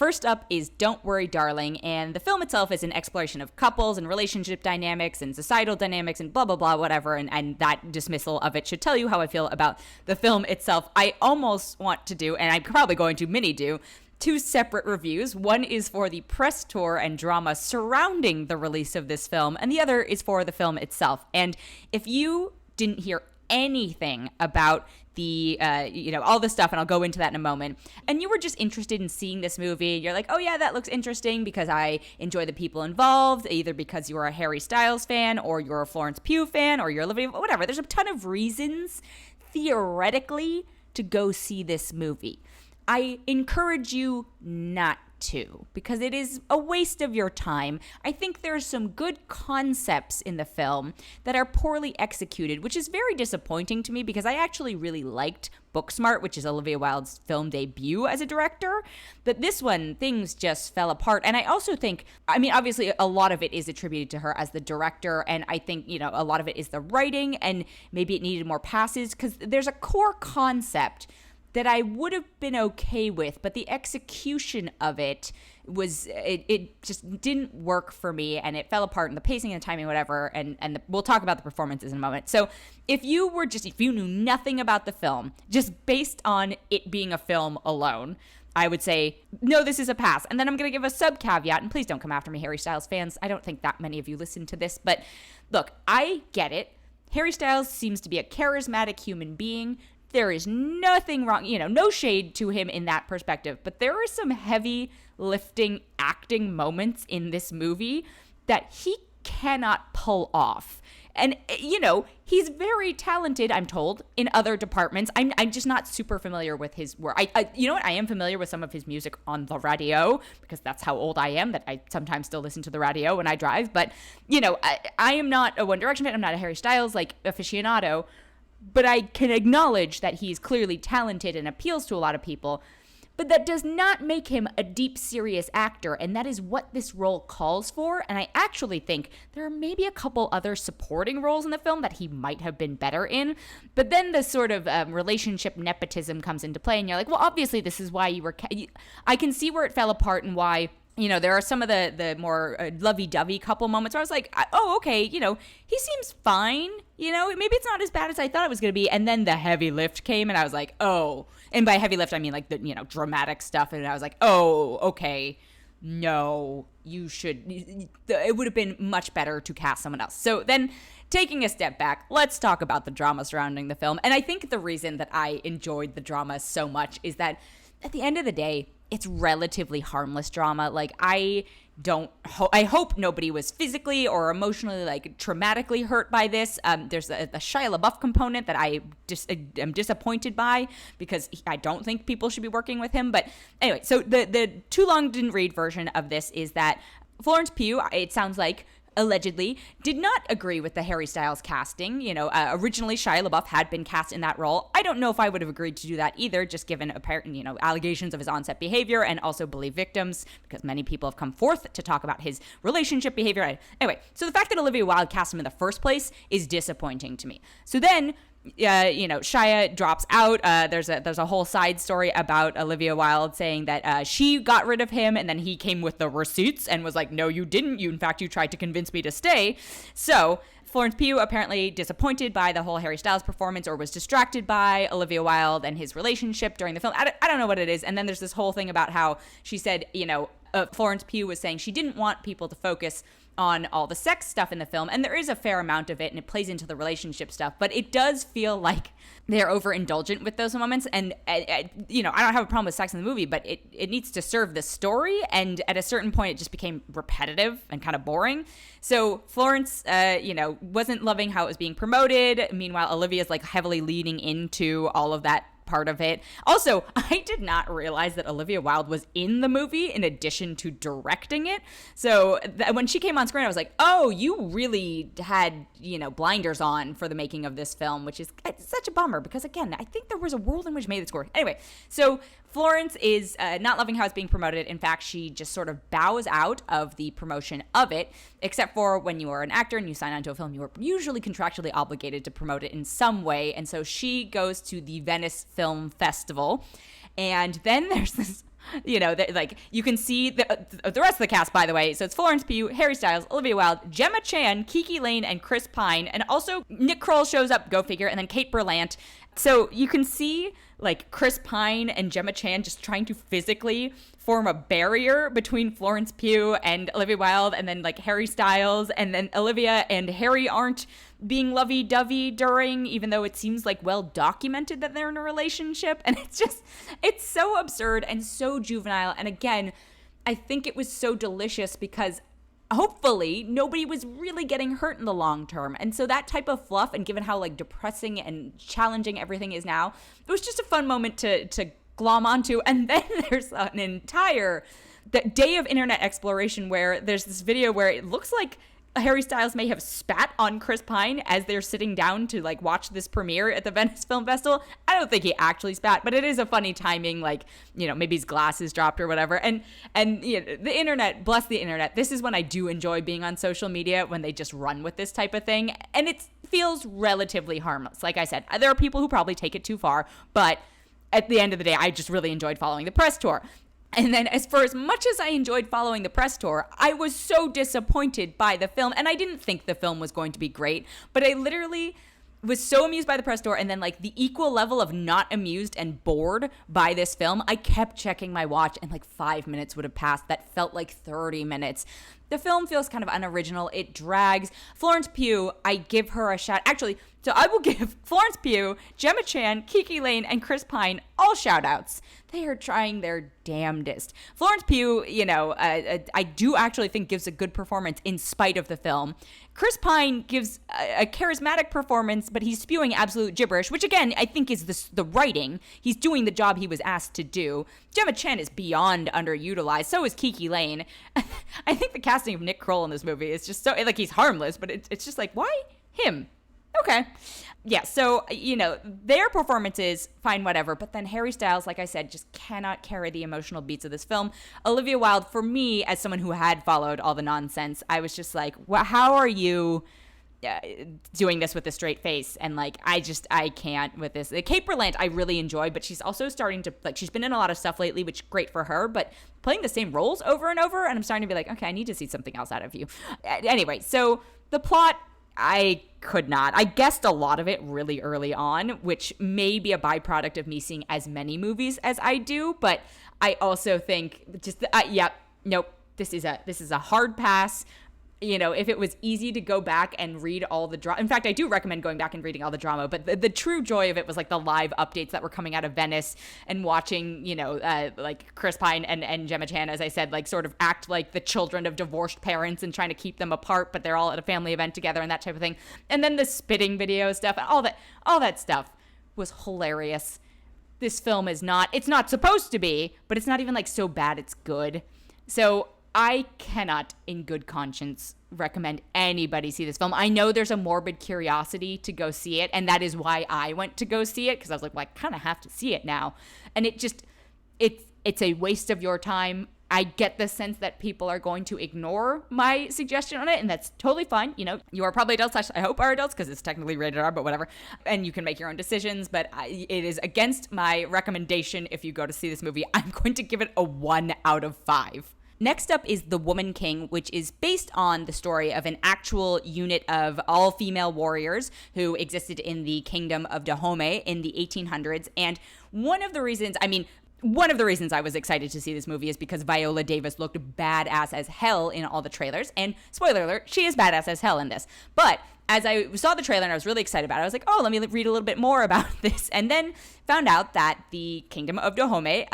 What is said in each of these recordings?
First up is Don't Worry, Darling, and the film itself is an exploration of couples and relationship dynamics and societal dynamics and blah, blah, blah, whatever, and that dismissal of it should tell you how I feel about the film itself. I almost want to do, and I'm probably going to mini-do, two separate reviews. One is for the press tour and drama surrounding the release of this film, and the other is for the film itself. And if you didn't hear anything about the all this stuff, and I'll go into that in a moment, and you were just interested in seeing this movie, you're like, oh yeah, that looks interesting because I enjoy the people involved, either because you're a Harry Styles fan or you're a Florence Pugh fan or you're Olivia, whatever. There's a ton of reasons theoretically to go see this movie. I encourage you not to, because it is a waste of your time. I think there's some good concepts in the film that are poorly executed, which is very disappointing to me because I actually really liked Booksmart, which is Olivia Wilde's film debut as a director. But this one, things just fell apart. And I also think, I mean, obviously a lot of it is attributed to her as the director. And I think, a lot of it is the writing, and maybe it needed more passes because there's a core concept that I would have been okay with, but the execution of it was, it just didn't work for me, and it fell apart in the pacing and the timing, whatever, and we'll talk about the performances in a moment. So if you knew nothing about the film, just based on it being a film alone, I would say, no, this is a pass. And then I'm going to give a sub caveat, and please don't come after me, Harry Styles fans. I don't think that many of you listen to this, but look, I get it. Harry Styles seems to be a charismatic human being. There is nothing wrong, no shade to him in that perspective. But there are some heavy lifting acting moments in this movie that he cannot pull off. And, he's very talented, I'm told, in other departments. I'm just not super familiar with his work. I am familiar with some of his music on the radio, because that's how old I am, that I sometimes still listen to the radio when I drive. But, I am not a One Direction fan. I'm not a Harry Styles, aficionado. But I can acknowledge that he's clearly talented and appeals to a lot of people. But that does not make him a deep, serious actor, and that is what this role calls for. And I actually think there are maybe a couple other supporting roles in the film that he might have been better in. But then the sort of relationship nepotism comes into play, and you're like, well, obviously this is why you were... I can see where it fell apart and why... there are some of the more lovey-dovey couple moments where I was like, oh, okay, he seems fine. Maybe it's not as bad as I thought it was going to be. And then the heavy lift came, and I was like, oh. And by heavy lift, I mean, the dramatic stuff. And I was like, oh, okay, no, you should. It would have been much better to cast someone else. So then, taking a step back, let's talk about the drama surrounding the film. And I think the reason that I enjoyed the drama so much is that at the end of the day, it's relatively harmless drama. I hope nobody was physically or emotionally traumatically hurt by this. There's a Shia LaBeouf component that I just am disappointed by, because I don't think people should be working with him. But anyway, so the too long didn't read version of this is that Florence Pugh, it sounds like, allegedly did not agree with the Harry Styles casting. Originally Shia LaBeouf had been cast in that role. I don't know if I would have agreed to do that either, just given apparent, allegations of his on-set behavior, and also believe victims, because many people have come forth to talk about his relationship behavior. Anyway, so the fact that Olivia Wilde cast him in the first place is disappointing to me. So then, Shia drops out. There's a whole side story about Olivia Wilde saying that she got rid of him, and then he came with the receipts and was like, no, you didn't. In fact, you tried to convince me to stay. So Florence Pugh apparently disappointed by the whole Harry Styles performance, or was distracted by Olivia Wilde and his relationship during the film. I don't know what it is. And then there's this whole thing about how she said, Florence Pugh was saying she didn't want people to focus on all the sex stuff in the film, and there is a fair amount of it, and it plays into the relationship stuff, but it does feel like they're overindulgent with those moments. And I don't have a problem with sex in the movie, but it needs to serve the story, and at a certain point it just became repetitive and kind of boring. So Florence wasn't loving how it was being promoted. Meanwhile, Olivia's heavily leaning into all of that part of it. Also, I did not realize that Olivia Wilde was in the movie in addition to directing it. So when she came on screen, I was like, oh, you really had, blinders on for the making of this film, which is such a bummer, because again, I think there was a world in which made it score. Anyway, so Florence is not loving how it's being promoted. In fact, she just sort of bows out of the promotion of it, except for when you are an actor and you sign onto a film, you are usually contractually obligated to promote it in some way. And so she goes to the Venice Film Festival. And then there's this Like you can see the rest of the cast, by the way. So it's Florence Pugh, Harry Styles, Olivia Wilde, Gemma Chan, Kiki Lane, and Chris Pine. And also Nick Kroll shows up, go figure, and then Kate Berlant. So you can see like Chris Pine and Gemma Chan just trying to physically form a barrier between Florence Pugh and Olivia Wilde, and then like Harry Styles, and then Olivia and Harry aren't being lovey-dovey during, even though it seems like well documented that they're in a relationship. And it's so absurd and so juvenile. And again, I think it was so delicious because hopefully nobody was really getting hurt in the long term. And so that type of fluff, and given how like depressing and challenging everything is now, it was just a fun moment to glom onto. And then there's an entire day of internet exploration where there's this video where it looks like Harry Styles may have spat on Chris Pine as they're sitting down to like watch this premiere at the Venice Film Festival. I don't think he actually spat, but it is a funny timing, like, maybe his glasses dropped or whatever. And the internet, bless the internet, this is when I do enjoy being on social media, when they just run with this type of thing. And it feels relatively harmless. Like I said, there are people who probably take it too far, but at the end of the day, I just really enjoyed following the press tour. And then as much as I enjoyed following the press tour, I was so disappointed by the film. And I didn't think the film was going to be great, but I literally was so amused by the press tour, and then like the equal level of not amused and bored by this film. I kept checking my watch, and like 5 minutes would have passed. That felt like 30 minutes. The film feels kind of unoriginal. It drags. Florence Pugh, I give her a shout. Actually, so I will give Florence Pugh, Gemma Chan, Kiki Lane, and Chris Pine all shout outs. They are trying their damnedest. Florence Pugh, I do actually think gives a good performance in spite of the film. Chris Pine gives a charismatic performance, but he's spewing absolute gibberish, which again, I think is the writing. He's doing the job he was asked to do. Gemma Chan is beyond underutilized. So is Kiki Lane. I think the casting of Nick Kroll in this movie is just so, like, he's harmless, but it's just like, why him? Okay. Yeah, so, their performances, fine, whatever. But then Harry Styles, like I said, just cannot carry the emotional beats of this film. Olivia Wilde, for me, as someone who had followed all the nonsense, I was just like, well, how are you doing this with a straight face? And, like, I can't with this. Kate Berlant, I really enjoy, but she's also starting to, like, she's been in a lot of stuff lately, which is great for her, but playing the same roles over and over, and I'm starting to be like, okay, I need to see something else out of you. Anyway, so the plot, I could not. I guessed a lot of it really early on, which may be a byproduct of me seeing as many movies as I do, but I also think just, nope, this is a hard pass. If it was easy to go back and read all the drama, in fact, I do recommend going back and reading all the drama, but the true joy of it was like the live updates that were coming out of Venice and watching, like Chris Pine and Gemma Chan, as I said, like sort of act like the children of divorced parents and trying to keep them apart, but they're all at a family event together and that type of thing. And then the spitting video stuff and all that stuff was hilarious. This film it's not supposed to be, but it's not even like so bad it's good. So I cannot, in good conscience, recommend anybody see this film. I know there's a morbid curiosity to go see it, and that is why I went to go see it, because I was like, well, I kind of have to see it now. And it's a waste of your time. I get the sense that people are going to ignore my suggestion on it, and that's totally fine. You are probably adults, I hope are adults, because it's technically rated R, but whatever. And you can make your own decisions, but it is against my recommendation if you go to see this movie. I'm going to give it a 1 out of 5. Next up is The Woman King, which is based on the story of an actual unit of all-female warriors who existed in the kingdom of Dahomey in the 1800s. And one of the reasons I was excited to see this movie is because Viola Davis looked badass as hell in all the trailers. And spoiler alert, she is badass as hell in this. But as I saw the trailer and I was really excited about it, I was like, oh, let me read a little bit more about this. And then found out that the kingdom of Dahomey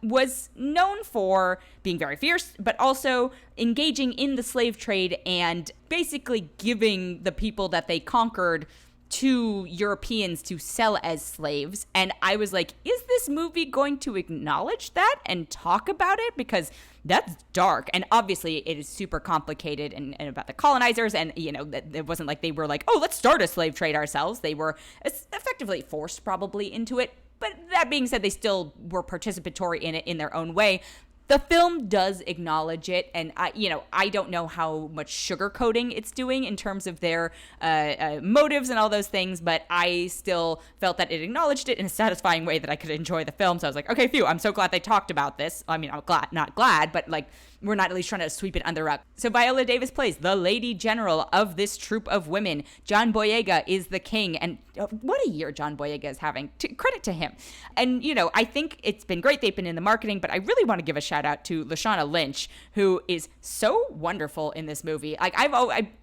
was known for being very fierce, but also engaging in the slave trade and basically giving the people that they conquered to Europeans to sell as slaves. And I was like, is this movie going to acknowledge that and talk about it? Because that's dark. And obviously it is super complicated and about the colonizers. And, it wasn't like they were like, oh, let's start a slave trade ourselves. They were effectively forced probably into it. But that being said, they still were participatory in it in their own way. The film does acknowledge it, and I don't know how much sugarcoating it's doing in terms of their motives and all those things, but I still felt that it acknowledged it in a satisfying way that I could enjoy the film. So I was like, okay, phew, I'm so glad they talked about this. I mean, I'm not glad, but like, we're not at least trying to sweep it under the rug. So Viola Davis plays the Lady General of this troop of women. John Boyega is the king, and what a year John Boyega is having. Credit to him. And, I think it's been great they've been in the marketing, but I really want to give a shout out to Lashana Lynch, who is so wonderful in this movie. Like, I've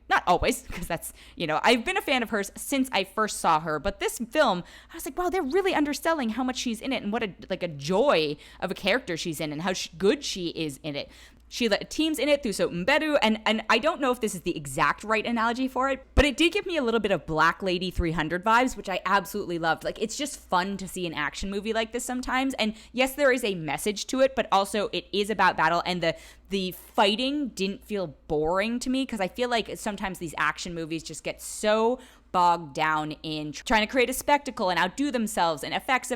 not always, because that's, I've been a fan of hers since I first saw her, but this film, I was like, wow, they're really underselling how much she's in it and what a joy of a character she's in and how good she is in it. She teams in it through so Mbedu, and I don't know if this is the exact right analogy for it, but it did give me a little bit of Black Lady 300 vibes, which I absolutely loved. Like, it's just fun to see an action movie like this sometimes, and yes, there is a message to it, but also it is about battle, and the fighting didn't feel boring to me, because I feel like sometimes these action movies just get so bogged down in trying to create a spectacle and outdo themselves and effects.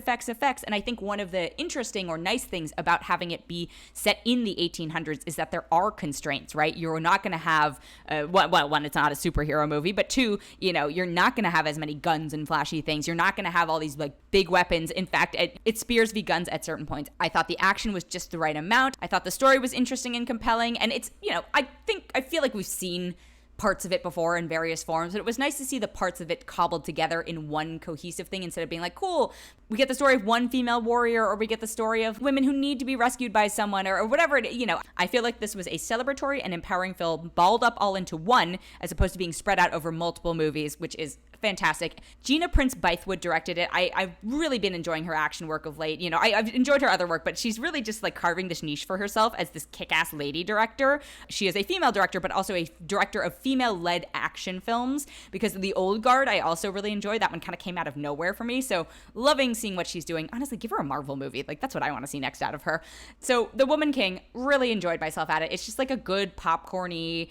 And I think one of the interesting or nice things about having it be set in the 1800s is that there are constraints, right? You're not going to have, one, it's not a superhero movie, but two, you're not going to have as many guns and flashy things. You're not going to have all these like big weapons. In fact, it spears v guns at certain points. I thought the action was just the right amount. I thought the story was interesting and compelling. And it's, I feel like we've seen parts of it before in various forms, but it was nice to see the parts of it cobbled together in one cohesive thing instead of being like, cool, we get the story of one female warrior, or we get the story of women who need to be rescued by someone, or whatever. I feel like this was a celebratory and empowering film balled up all into one, as opposed to being spread out over multiple movies, which is fantastic. Gina Prince-Bythewood directed it. I've really been enjoying her action work of late. I've enjoyed her other work, but she's really just like carving this niche for herself as this kick-ass lady director. She is a female director, but also a director of female-led action films, because The Old Guard I also really enjoyed. That one kind of came out of nowhere for me, so loving seeing what she's doing. Honestly, give her a Marvel movie. Like, that's what I want to see next out of her. So The Woman King, really enjoyed myself at it. It's just like a good popcorny,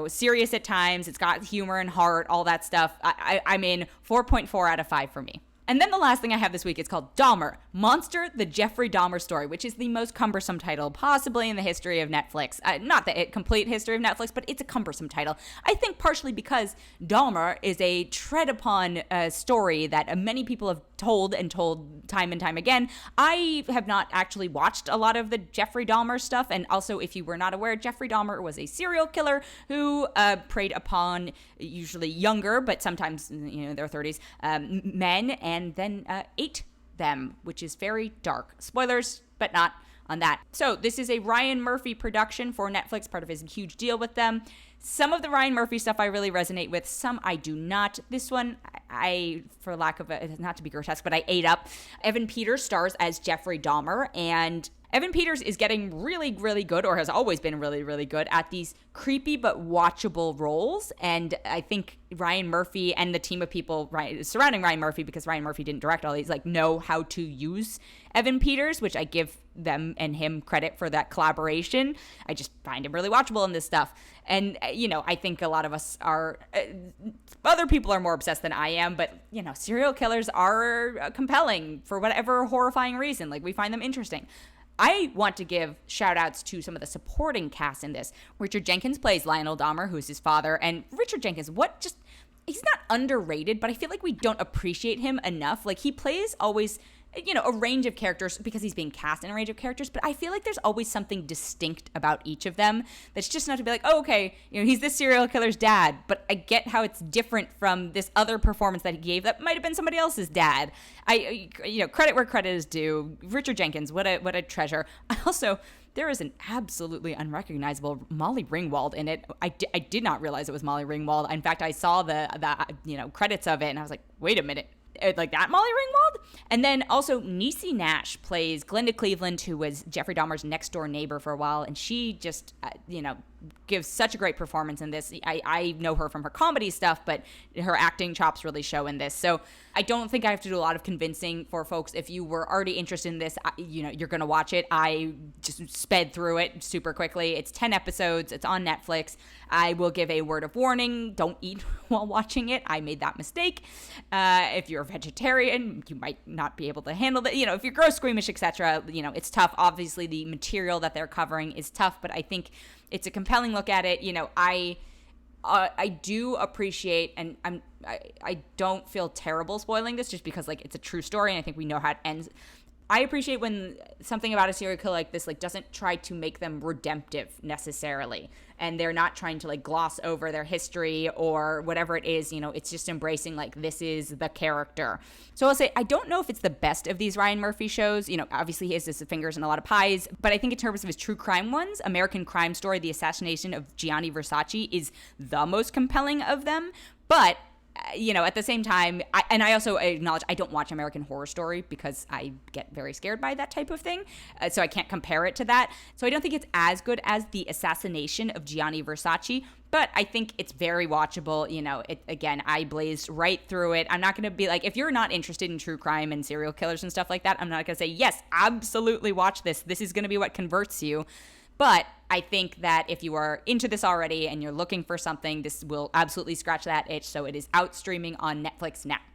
serious at times. It's got humor and heart, all that stuff. I'm in 4.4 out of 5 for me. And then the last thing I have this week is called Dahmer Monster, the Jeffrey Dahmer Story, which is the most cumbersome title possibly in the history of Netflix. Not the complete history of Netflix, but it's a cumbersome title. I think partially because Dahmer is a tread upon story that many people have told time and time again. I have not actually watched a lot of the Jeffrey Dahmer stuff, and also, if you were not aware, Jeffrey Dahmer was a serial killer who preyed upon usually younger, but sometimes their 30s, men, and then ate them, which is very dark. Spoilers, but not on that. So this is a Ryan Murphy production for Netflix, part of his huge deal with them. Some of the Ryan Murphy stuff I really resonate with, some I do not. This one, I, for lack of not to be grotesque, but I ate up. Evan Peters stars as Jeffrey Dahmer, and Evan Peters is getting really, really good, or has always been really, really good at these creepy but watchable roles. And I think Ryan Murphy and the team of people surrounding Ryan Murphy, because Ryan Murphy didn't direct all these, know how to use Evan Peters, which I give them and him credit for that collaboration. I just find him really watchable in this stuff. And, I think a lot of us are, other people are more obsessed than I am, but, serial killers are compelling for whatever horrifying reason. Like, we find them interesting. I want to give shout outs to some of the supporting cast in this. Richard Jenkins plays Lionel Dahmer, who's his father. And Richard Jenkins, he's not underrated, but I feel like we don't appreciate him enough. Like, he plays always, a range of characters because he's being cast in a range of characters, but I feel like there's always something distinct about each of them that's just enough to be like, oh, okay, he's this serial killer's dad, but I get how it's different from this other performance that he gave that might have been somebody else's dad. Credit where credit is due. Richard Jenkins, what a treasure. There is an absolutely unrecognizable Molly Ringwald in it. I did not realize it was Molly Ringwald. In fact, I saw the credits of it, and I was like, wait a minute. Like that Molly Ringwald? And then also Niecy Nash plays Glenda Cleveland, who was Jeffrey Dahmer's next door neighbor for a while, and she just, gives such a great performance in this. I know her from her comedy stuff, but her acting chops really show in this. So I don't think I have to do a lot of convincing for folks. If you were already interested in this, you're going to watch it. I just sped through it super quickly. It's 10 episodes. It's on Netflix. I will give a word of warning. Don't eat while watching it. I made that mistake. If you're a vegetarian, you might not be able to handle that. If you're gross, squeamish, etc., it's tough. Obviously, the material that they're covering is tough, but I think it's a compelling look at it. I do appreciate, and I don't feel terrible spoiling this just because it's a true story and I think we know how it ends. I appreciate when something about a serial killer like this doesn't try to make them redemptive necessarily, and they're not trying to gloss over their history or whatever it is. It's just embracing this is the character. So I'll say I don't know if it's the best of these Ryan Murphy shows. Obviously he has his fingers in a lot of pies, but I think in terms of his true crime ones, American Crime Story: The Assassination of Gianni Versace is the most compelling of them. But at the same time, I also acknowledge I don't watch American Horror Story because I get very scared by that type of thing. So I can't compare it to that. So I don't think it's as good as The Assassination of Gianni Versace, but I think it's very watchable. Again, I blazed right through it. I'm not going to be if you're not interested in true crime and serial killers and stuff like that, I'm not going to say, yes, absolutely watch this. This is going to be what converts you. But I think that if you are into this already and you're looking for something, this will absolutely scratch that itch. So it is out streaming on Netflix now.